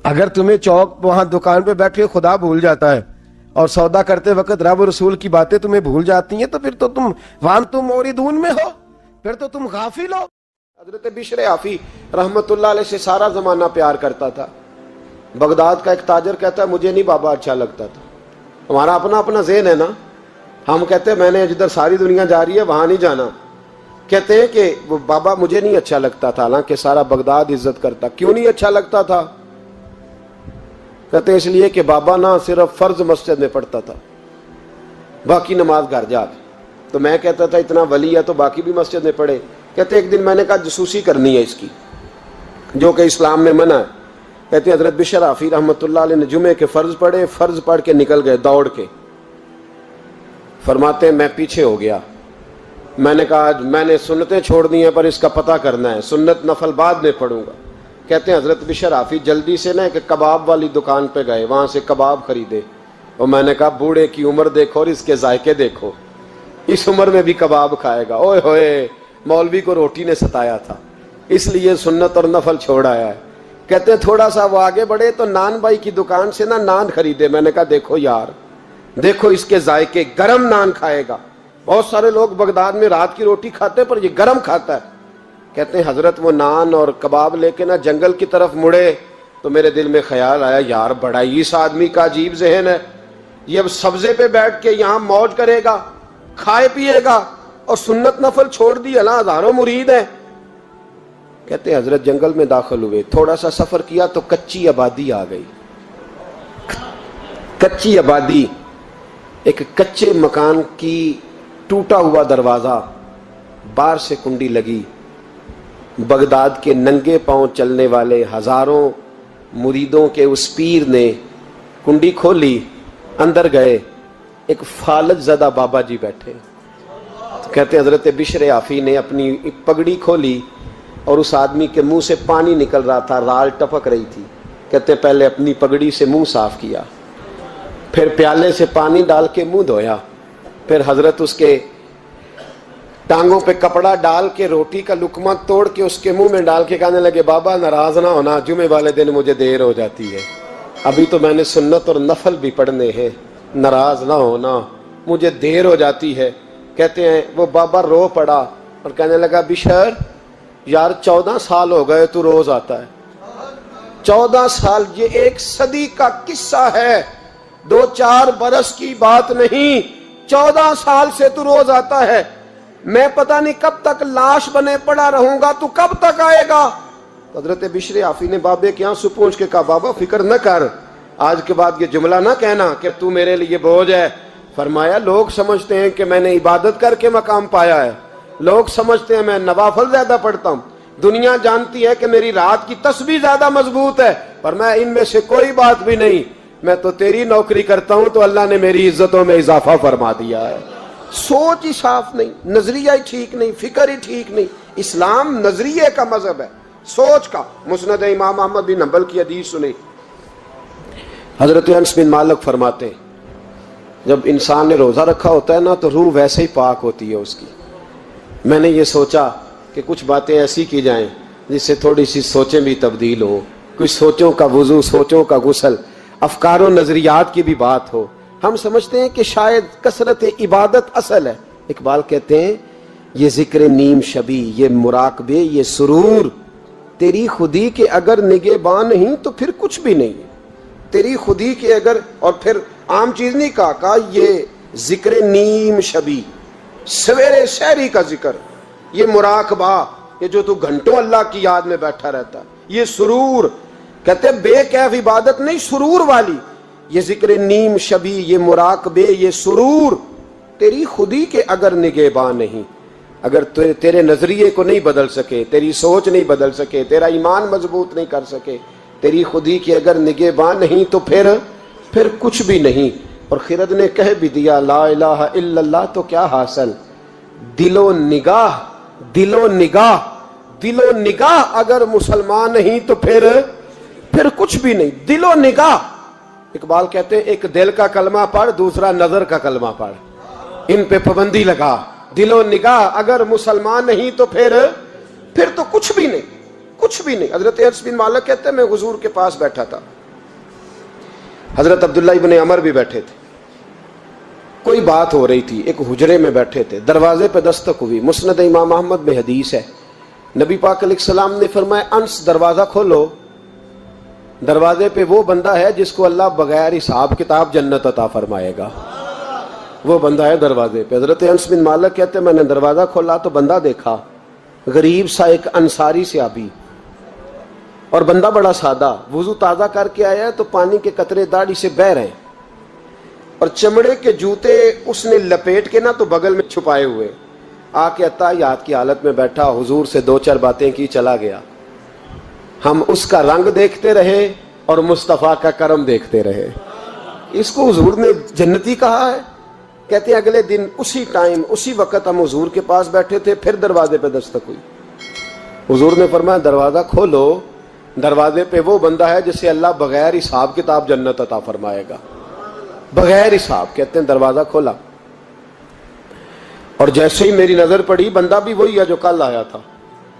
اگر تمہیں چوک وہاں دکان پہ بیٹھے خدا بھول جاتا ہے اور سودا کرتے وقت رب و رسول کی باتیں تمہیں بھول جاتی ہیں تو پھر تو تم وانتم موردون میں ہو، پھر تو تم غافل ہو۔ حضرت بشر عافی رحمت اللہ علیہ سے سارا زمانہ پیار کرتا تھا۔ بغداد کا ایک تاجر کہتا ہے مجھے نہیں بابا اچھا لگتا تھا۔ ہمارا اپنا اپنا ذہن ہے نا، ہم کہتے ہیں میں نے جدھر ساری دنیا جا رہی ہے وہاں نہیں جانا، کہتے ہیں کہ وہ بابا مجھے نہیں اچھا لگتا تھا، حالانکہ سارا بغداد عزت کرتا۔ کیوں نہیں اچھا لگتا تھا؟ کہتے ہیں اس لیے کہ بابا نہ صرف فرض مسجد میں پڑھتا تھا، باقی نماز گھر جا کے۔ تو میں کہتا تھا اتنا ولی ہے تو باقی بھی مسجد میں پڑھے۔ کہتے ایک دن میں نے کہا جسوسی کرنی ہے اس کی، جو کہ اسلام میں منع ہے۔ کہتے ہیں حضرت بشر عافی رحمۃ اللہ علیہ نے جمعے کے فرض پڑھے، فرض پڑھ کے نکل گئے دوڑ کے۔ فرماتے ہیں میں پیچھے ہو گیا، میں نے کہا میں نے سنتیں چھوڑ دی ہیں پر اس کا پتہ کرنا ہے، سنت نفل بعد میں پڑھوں گا۔ کہتے ہیں حضرت بشر عافی جلدی سے نا ایک کباب والی دکان پہ گئے، وہاں سے کباب خریدے، اور میں نے کہا بوڑھے کی عمر دیکھو اور اس کے ذائقے دیکھو، اس عمر میں بھی کباب کھائے گا۔ اوئے ہوئے، مولوی کو روٹی نے ستایا تھا اس لیے سنت اور نفل چھوڑ آیا ہے۔ کہتے ہیں تھوڑا سا وہ آگے بڑھے تو نان بھائی کی دکان سے نا نان خریدے۔ میں نے کہا دیکھو یار، دیکھو اس کے ذائقے، گرم نان کھائے گا۔ بہت سارے لوگ بغداد میں رات کی روٹی کھاتے ہیں پر یہ گرم کھاتا ہے۔ کہتے ہیں حضرت وہ نان اور کباب لے کے نا جنگل کی طرف مڑے تو میرے دل میں خیال آیا یار بڑا ہی اس آدمی کا عجیب ذہن ہے، یہ اب سبزے پہ بیٹھ کے یہاں موج کرے گا، کھائے پیے گا، اور سنت نفل چھوڑ دی، اللہ ہزاروں مرید ہیں۔ کہتے ہیں حضرت جنگل میں داخل ہوئے، تھوڑا سا سفر کیا تو کچی آبادی آ گئی۔ کچی آبادی، ایک کچے مکان کی ٹوٹا ہوا دروازہ، باہر سے کنڈی لگی۔ بغداد کے ننگے پاؤں چلنے والے ہزاروں مریدوں کے اس پیر نے کنڈی کھولی، اندر گئے، ایک فالج زدہ بابا جی بیٹھے۔ کہتے ہیں حضرت بشر عافی نے اپنی پگڑی کھولی اور اس آدمی کے منہ سے پانی نکل رہا تھا، رال ٹپک رہی تھی۔ کہتے ہیں پہلے اپنی پگڑی سے منہ صاف کیا، پھر پیالے سے پانی ڈال کے منہ دھویا، پھر حضرت اس کے ٹانگوں پہ کپڑا ڈال کے روٹی کا لقمہ توڑ کے اس کے منہ میں ڈال کے کہنے لگے بابا ناراض نہ ہونا، جمعے والے دن مجھے دیر ہو جاتی ہے، ابھی تو میں نے سنت اور نفل بھی پڑھنے ہیں، ناراض نہ ہونا، مجھے دیر ہو جاتی ہے۔ کہتے ہیں وہ بابا رو پڑا اور کہنے لگا بشر یار 14 سال ہو گئے تو روز آتا ہے، 14 سال، یہ 1 صدی کا قصہ ہے، 2-4 برس کی بات نہیں، 14 سال سے تو روز آتا ہے، میں پتہ نہیں کب تک لاش بنے پڑا رہوں گا، تو کب تک آئے گا؟ حضرت بشر عافی نے بابے کے یہاں سے پوچھ کے کہا بابا فکر نہ کر، آج کے بعد یہ جملہ نہ کہنا کہ تو میرے لیے بوجھ ہے۔ فرمایا لوگ سمجھتے ہیں کہ میں نے عبادت کر کے مقام پایا ہے، لوگ سمجھتے ہیں میں نوافل زیادہ پڑھتا ہوں، دنیا جانتی ہے کہ میری رات کی تسبیح زیادہ مضبوط ہے، پر میں ان میں سے کوئی بات بھی نہیں، میں تو تیری نوکری کرتا ہوں تو اللہ نے میری عزتوں میں اضافہ فرما دیا ہے۔ سوچ ہی صاف نہیں، نظریہ ہی ٹھیک نہیں، فکر ہی ٹھیک نہیں۔ اسلام نظریے کا مذہب ہے، سوچ کا۔ مسند امام احمد بن حنبل کی حدیث سنی، حضرت انس بن مالک فرماتے ہیں جب انسان نے روزہ رکھا ہوتا ہے نا تو روح ویسے ہی پاک ہوتی ہے اس کی۔ میں نے یہ سوچا کہ کچھ باتیں ایسی کی جائیں جس سے تھوڑی سی سوچیں بھی تبدیل ہو، کچھ سوچوں کا وضو، سوچوں کا غسل، افکار و نظریات کی بھی بات ہو۔ ہم سمجھتے ہیں کہ شاید کثرت عبادت اصل ہے۔ اقبال کہتے ہیں یہ ذکر نیم شبی، یہ مراقبے، یہ سرور، تیری خودی کے اگر نگہباں نہیں تو پھر کچھ بھی نہیں ہے، تیری خودی کے اگر، اور پھر عام چیز نہیں کہا یہ ذکر نیم شبی، سویرے سحری کا ذکر، یہ مراقبہ، یہ جو تو گھنٹوں اللہ کی یاد میں بیٹھا رہتا، یہ سرور، کہتے بے کیف عبادت نہیں، سرور والی، یہ ذکر نیم شبی، یہ مراقبے، یہ سرور، تیری خودی کے اگر نگہباں نہیں، اگر تیرے نظریے کو نہیں بدل سکے، تیری سوچ نہیں بدل سکے، تیرا ایمان مضبوط نہیں کر سکے، تیری خودی کی اگر نگہباں نہیں تو پھر کچھ بھی نہیں۔ اور خرد نے کہہ بھی دیا لا الہ الا اللہ تو کیا حاصل، دل و نگاہ، دل و نگاہ، دل و نگاہ اگر مسلمان نہیں تو پھر کچھ بھی نہیں، دل و نگاہ۔ اقبال کہتے ہیں ایک دل کا کلمہ پڑھ، دوسرا نظر کا کلمہ پڑھ، ان پہ پابندی لگا۔ دل و نگاہ اگر مسلمان نہیں تو پھر تو کچھ بھی نہیں، کچھ بھی نہیں. حضرت انس بن مالک کہتے ہیں میں حضور کے پاس بیٹھا تھا, حضرت عبداللہ ابن عمر بھی بیٹھے تھے, کوئی بات ہو رہی تھی, ایک حجرے میں بیٹھے تھے, دروازے پہ دستک ہوئی. مسند امام احمد میں حدیث ہے, نبی پاک علیہ السلام نے فرمایا انس دروازہ کھولو, دروازے پہ وہ بندہ ہے جس کو اللہ بغیر حساب کتاب جنت عطا فرمائے گا, وہ بندہ ہے دروازے پہ. حضرت انس بن مالک کہتے ہیں میں نے دروازہ کھولا تو بندہ دیکھا, غریب سا ایک انصاری صحابی, اور بندہ بڑا سادہ, وضو تازہ کر کے آیا ہے تو پانی کے قطرے داڑھی سے بہہ رہے ہیں, اور چمڑے کے جوتے اس نے لپیٹ کے نا تو بغل میں چھپائے ہوئے, آ کے اتحیات کی حالت میں بیٹھا, حضور سے 2-4 باتیں کی, چلا گیا. ہم اس کا رنگ دیکھتے رہے اور مصطفیٰ کا کرم دیکھتے رہے. اس کو حضور نے جنتی کہا ہے. کہتے ہیں اگلے دن اسی ٹائم اسی وقت ہم حضور کے پاس بیٹھے تھے, پھر دروازے پہ دستک ہوئی. حضور نے فرمایا دروازہ کھولو, دروازے پہ وہ بندہ ہے جسے اللہ بغیر حساب کتاب جنت عطا فرمائے گا, بغیر حساب. کہتے ہیں دروازہ کھولا, اور جیسے ہی میری نظر پڑی, بندہ بھی وہی ہے جو کل آیا تھا,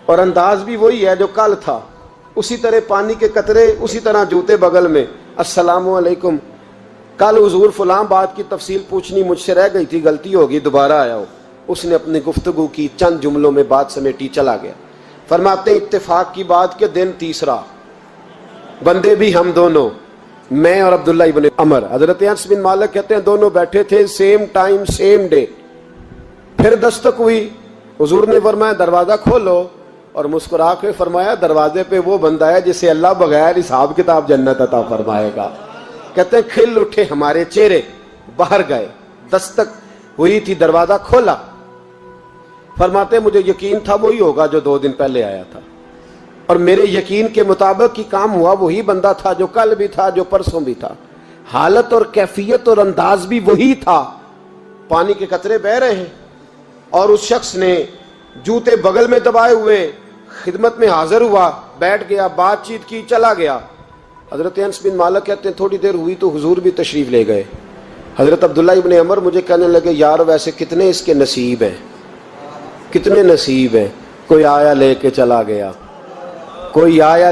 اور انداز بھی وہی ہے جو کل تھا, اسی طرح پانی کے قطرے, اسی طرح جوتے بغل میں. السلام علیکم, کل حضور فلاں بات کی تفصیل پوچھنی مجھ سے رہ گئی تھی, غلطی ہوگی, دوبارہ آیا ہو. اس نے اپنی گفتگو کی, چند جملوں میں بات سمیٹی, چلا گیا. فرماتے ہیں اتفاق کی بات کہ دن تیسرا, بندے بھی ہم دونوں, میں اور عبداللہ ابن عمر. حضرت انس بن مالک کہتے ہیں دونوں بیٹھے تھے, سیم ٹائم سیم ڈے. پھر دستک ہوئی, حضور نے فرمایا دروازہ کھولو, اور مسکرا کے فرمایا دروازے پہ وہ بندہ ہے جسے اللہ بغیر حساب کتاب جنت عطا فرمائے گا. کہتے ہیں کھل اٹھے ہمارے چہرے, باہر گئے, دستک ہوئی تھی, دروازہ کھولا. فرماتے مجھے یقین تھا وہی ہوگا جو 2 دن پہلے آیا تھا, اور میرے یقین کے مطابق ہی کام ہوا, وہی بندہ تھا جو کل بھی تھا, جو پرسوں بھی تھا, حالت اور کیفیت اور انداز بھی وہی تھا. پانی کے قطرے بہ رہے ہیں, اور اس شخص نے جوتے بغل میں دبائے ہوئے خدمت میں حاضر ہوا, بیٹھ گیا, بات چیت کی, چلا گیا. حضرت انس بن مالک کہتے ہیں تھوڑی دیر ہوئی تو حضور بھی تشریف لے گئے. حضرت عبداللہ ابن عمر مجھے کہنے لگے یار ویسے کتنے اس کے نصیب ہیں, کتنے نصیب ہیں. کوئی آیا لے کے چلا گیا, کوئی آیا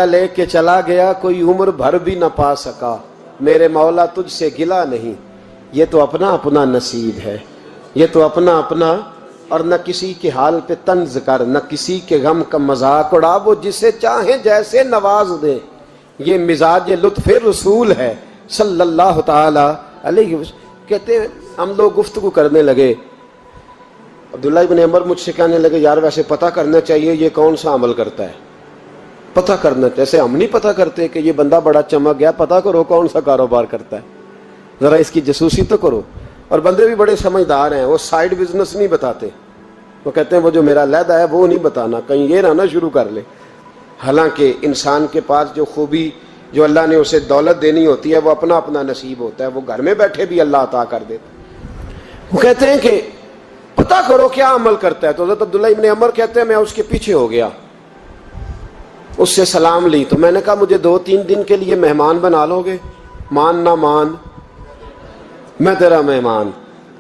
لے کے چلا گیا, کوئی عمر بھر بھی نہ پا سکا. میرے مولا تجھ سے گلا نہیں, یہ تو اپنا اپنا نصیب ہے, یہ تو اپنا اپنا. اور نہ کسی کے حال پہ طنز کر, نہ کسی کے غم کا مذاق اڑا, وہ جسے چاہیں جیسے نواز دے. یہ مزاج لطف رسول ہے صلی اللہ تعالی علیہ وسلم. کہتے ہیں ہم لوگ گفتگو کرنے لگے, عبداللہ ابن عمر مجھ سے کہنے لگے یار ویسے پتہ کرنا چاہیے یہ کون سا عمل کرتا ہے, پتہ کرنا. جیسے ہم نہیں پتہ کرتے کہ یہ بندہ بڑا چمک گیا, پتہ کرو کون سا کاروبار کرتا ہے, ذرا اس کی جاسوسی تو کرو. اور بندے بھی بڑے سمجھدار ہیں, وہ سائیڈ بزنس نہیں بتاتے, وہ کہتے ہیں وہ جو میرا علیحدہ ہے وہ نہیں بتانا, کہیں یہ نہ شروع کر لے. حالانکہ انسان کے پاس جو خوبی جو اللہ نے اسے دولت دینی ہوتی ہے وہ اپنا اپنا نصیب ہوتا ہے, وہ گھر میں بیٹھے بھی اللہ عطا کر دیتا. وہ کہتے ہیں کہ پتہ کرو کیا عمل کرتا ہے. تو حضرت عبداللہ ابن عمر کہتے ہیں میں اس کے پیچھے ہو گیا, اس سے سلام لی. تو میں نے کہا مجھے 2-3 دن کے لیے مہمان بنا لو گے, مان نہ مان میں تیرا مہمان,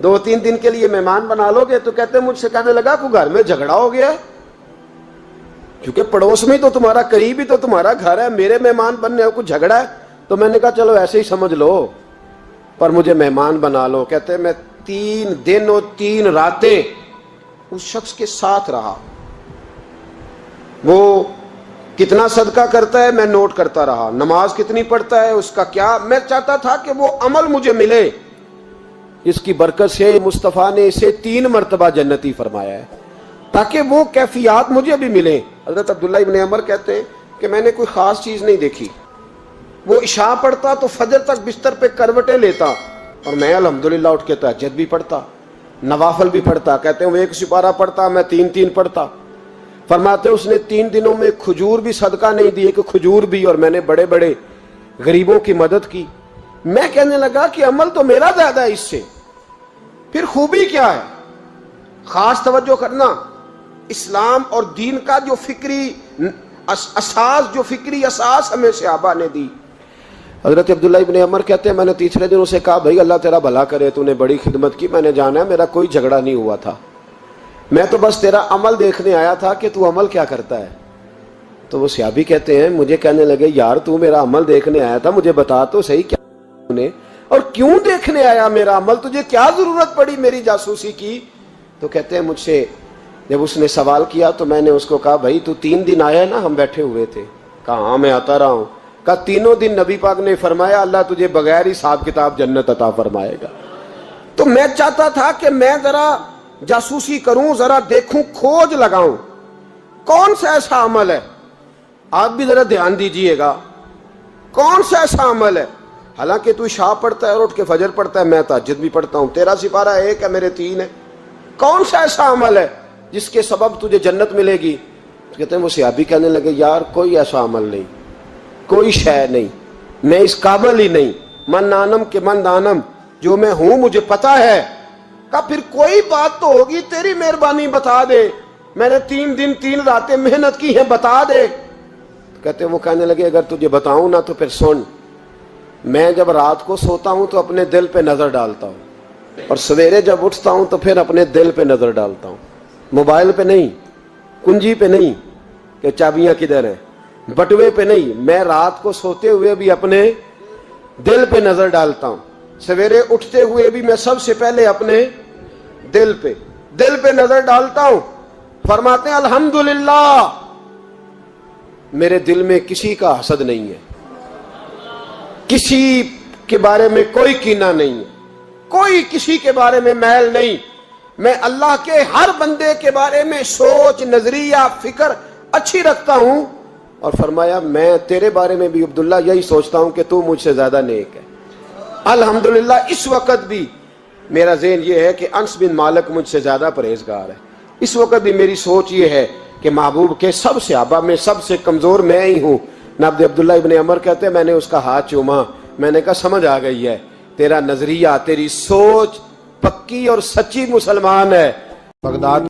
2-3 دن کے لیے مہمان بنا لو گے. تو کہتے ہیں مجھ سے کہنے لگا کوئی گھر میں جھگڑا ہو گیا ہے, کیونکہ پڑوس میں تو تمہارا قریب ہی تو تمہارا گھر ہے, میرے مہمان بننے کو جھگڑا ہے. تو میں نے کہا چلو ایسے ہی سمجھ لو, پر مجھے مہمان بنا لو. کہتے ہیں میں 3 دن اور 3 راتیں اس شخص کے ساتھ رہا. وہ کتنا صدقہ کرتا ہے میں نوٹ کرتا رہا, نماز کتنی پڑھتا ہے, اس کا کیا. میں چاہتا تھا کہ وہ عمل مجھے ملے. اس کی برکت سے مصطفیٰ نے اسے 3 مرتبہ جنتی فرمایا ہے تاکہ وہ کیفیات مجھے بھی ملیں. حضرت عبداللہ ابن عمر کہتے ہیں کہ میں نے کوئی خاص چیز نہیں دیکھی. وہ عشاء پڑھتا تو فجر تک بستر پہ کروٹیں لیتا, اور میں الحمدللہ اٹھ کے تہجد بھی پڑھتا, نوافل بھی پڑھتا. کہتے ہیں وہ 1 سپارہ پڑھتا, میں 3 پڑھتا. فرماتے اس نے 3 دنوں میں کھجور بھی صدقہ نہیں دی, کہ کھجور بھی, اور میں نے بڑے بڑے غریبوں کی مدد کی. میں کہنے لگا کہ عمل تو میرا زیادہ ہے اس سے, پھر خوبی کیا ہے. خاص توجہ کرنا, اسلام اور دین کا جو فکری اساس ہمیں صحابہ نے دی. حضرت عبداللہ ابن عمر کہتے ہیں میں نے تیسرے دن اسے کہا بھائی اللہ تیرا بھلا کرے, تو نے بڑی خدمت کی, میں نے جانا ہے, میرا کوئی جھگڑا نہیں ہوا تھا. میں تو بس تیرا عمل دیکھنے آیا تھا کہ تو عمل کیا کرتا ہے. تو وہ صحابی کہتے ہیں, مجھے کہنے لگے یار تو میرا عمل دیکھنے آیا تھا, مجھے بتا تو صحیح کیا نے اور کیوں دیکھنے آیا میرا عمل, تجھے کیا ضرورت پڑی میری جاسوسی کی. تو کہتے ہیں مجھ سے جب اس نے سوال کیا تو میں نے اس کو کہا بھائی تو 3 دن آیا نا, ہم بیٹھے ہوئے تھے. کہا ہاں میں آتا رہا ہوں. کہا 3 دن نبی پاک نے فرمایا اللہ تجھے بغیر حساب کتاب جنت عطا فرمائے گا. تو میں چاہتا تھا کہ میں ذرا جاسوسی کروں, ذرا دیکھوں, کھوج لگاؤں کون سا ایسا عمل ہے. آپ بھی ذرا دھیان دیجئے گا, کون سا ایسا عمل ہے. حالانکہ تو عشاء پڑھتا ہے اور اٹھ کے فجر پڑھتا ہے, میں تہجد بھی پڑھتا ہوں, تیرا سپارہ 1 ہے میرے 3 ہے. کون سا ایسا عمل ہے جس کے سبب تجھے جنت ملے گی. کہتے ہیں وہ صحابی کہنے لگے یار کوئی ایسا عمل نہیں, کوئی شے نہیں, میں اس قابل ہی نہیں. من نانم کے من دانم, جو میں ہوں مجھے پتا ہے. کہا پھر کوئی بات تو ہوگی, تیری مہربانی بتا دے, میں نے 3 دن 3 راتیں محنت کی ہیں, بتا دے. کہتے ہیں وہ کہنے لگے اگر تجھے بتاؤں نا تو پھر سن. میں جب رات کو سوتا ہوں تو اپنے دل پہ نظر ڈالتا ہوں, اور سویرے جب اٹھتا ہوں تو پھر اپنے دل پہ نظر ڈالتا ہوں. موبائل پہ نہیں, کنجی پہ نہیں کہ چابیاں کدھر ہیں, بٹوے پہ نہیں. میں رات کو سوتے ہوئے بھی اپنے دل پہ نظر ڈالتا ہوں, سویرے اٹھتے ہوئے بھی میں سب سے پہلے اپنے دل پہ نظر ڈالتا ہوں. فرماتے ہیں الحمدللہ میرے دل میں کسی کا حسد نہیں ہے, کسی کے بارے میں کوئی کینہ نہیں ہے, کوئی کسی کے بارے میں میل نہیں. میں اللہ کے ہر بندے کے بارے میں سوچ, نظریہ, فکر اچھی رکھتا ہوں. اور فرمایا میں تیرے بارے میں بھی عبداللہ یہی سوچتا ہوں کہ تو مجھ سے زیادہ نیک ہے. الحمدللہ اس وقت بھی میرا ذہن یہ ہے کہ انس بن مالک مجھ سے زیادہ پرہیزگار ہے. اس وقت بھی میری سوچ یہ ہے کہ محبوب کے سب صحابہ میں سب سے کمزور میں ہی ہوں. نبی عبداللہ ابن عمر کہتے ہیں میں نے اس کا ہاتھ چوما, میں نے کہا سمجھ آ گئی ہے, تیرا نظریہ, تیری سوچ پکی اور سچی مسلمان ہے. بغداد